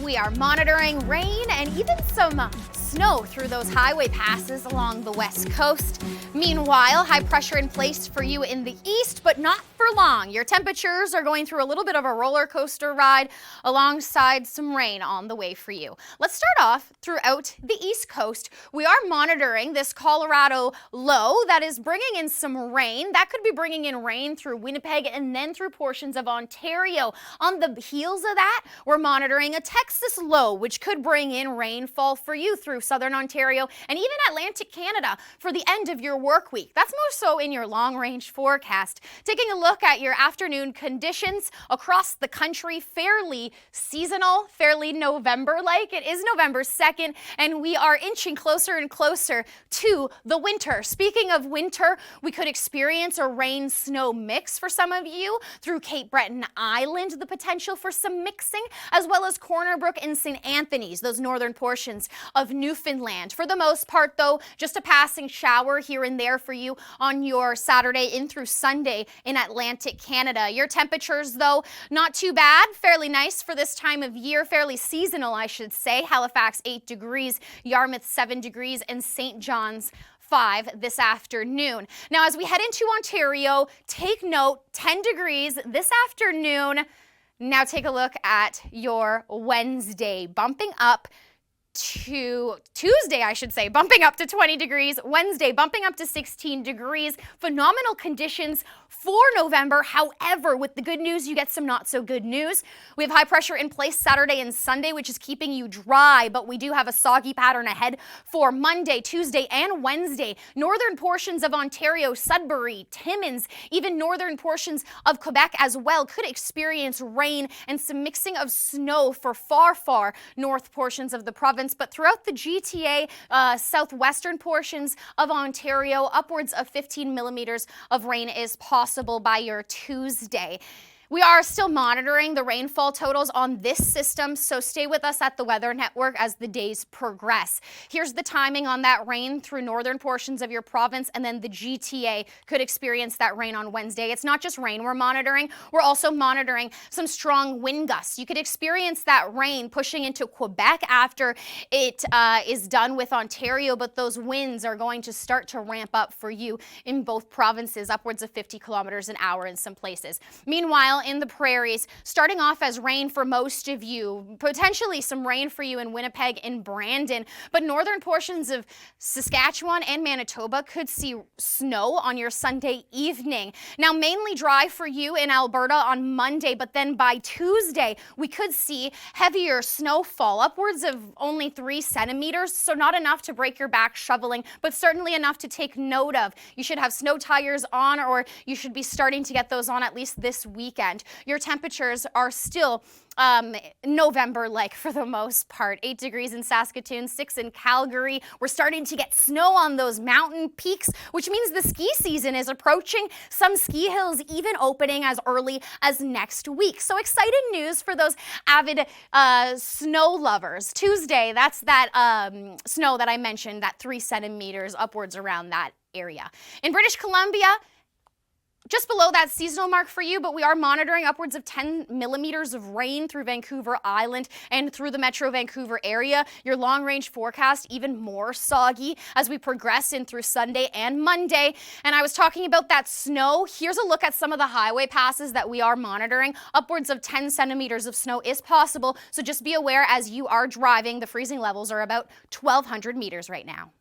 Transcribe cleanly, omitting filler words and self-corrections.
We are monitoring rain and even some snow through those highway passes along the west coast. Meanwhile, high pressure in place for you in the east, but not for long. Your temperatures are going through a little bit of a roller coaster ride alongside some rain on the way for you. Let's start off throughout the east coast. We are monitoring this Colorado low that is bringing in some rain. That could be bringing in rain through Winnipeg and then through portions of Ontario. On the heels of that, we're monitoring a Texas low, which could bring in rainfall for you through southern Ontario and even Atlantic Canada for the end of your work week. That's more so in your long-range forecast. Taking a look at your afternoon conditions across the country, fairly seasonal, fairly November-like. It is November 2nd, and we are inching closer and closer to the winter. Speaking of winter, we could experience a rain-snow mix for some of you through Cape Breton Island, the potential for some mixing, as well as Corner Brook and St. Anthony's, those northern portions of Newfoundland. For the most part, though, just a passing shower here and there for you on your Saturday in through Sunday in Atlantic Canada. Your temperatures, though, not too bad, fairly nice for this time of year, fairly seasonal, I should say. Halifax 8 degrees, Yarmouth 7 degrees, and St. John's 5 this afternoon. Now, as we head into Ontario, take note, 10 degrees this afternoon. Now take a look at your Wednesday, bumping up to Tuesday, I should say, bumping up to 20 degrees. Wednesday, bumping up to 16 degrees. Phenomenal conditions for November. However, with the good news, you get some not so good news. We have high pressure in place Saturday and Sunday, which is keeping you dry, but we do have a soggy pattern ahead for Monday, Tuesday, and Wednesday. Northern portions of Ontario, Sudbury, Timmins, even northern portions of Quebec as well could experience rain and some mixing of snow for far north portions of the province. But throughout the GTA, southwestern portions of Ontario, upwards of 15 millimeters of rain is possible by your Tuesday. We are still monitoring the rainfall totals on this system, so stay with us at the Weather Network as the days progress. Here's the timing on that rain through northern portions of your province, and then the GTA could experience that rain on Wednesday. It's not just rain we're monitoring, we're also monitoring some strong wind gusts. You could experience that rain pushing into Quebec after it is done with Ontario, but those winds are going to start to ramp up for you in both provinces, upwards of 50 kilometers an hour in some places. Meanwhile, in the prairies, starting off as rain for most of you, potentially some rain for you in Winnipeg and Brandon, but northern portions of Saskatchewan and Manitoba could see snow on your Sunday evening. Now, mainly dry for you in Alberta on Monday, but then by Tuesday, we could see heavier snowfall, upwards of only 3 centimeters, so not enough to break your back shoveling, but certainly enough to take note of. You should have snow tires on, or you should be starting to get those on at least this weekend. Your temperatures are still November-like for the most part. 8 degrees in Saskatoon, 6 in Calgary. We're starting to get snow on those mountain peaks, which means the ski season is approaching. Some ski hills even opening as early as next week. So exciting news for those avid snow lovers. Tuesday, that's that snow that I mentioned, that 3 centimeters upwards around that area. In British Columbia, just below that seasonal mark for you, but we are monitoring upwards of 10 millimeters of rain through Vancouver Island and through the Metro Vancouver area. Your long-range forecast even more soggy as we progress in through Sunday and Monday. And I was talking about that snow. Here's a look at some of the highway passes that we are monitoring. Upwards of 10 centimeters of snow is possible, so just be aware as you are driving. The freezing levels are about 1,200 meters right now.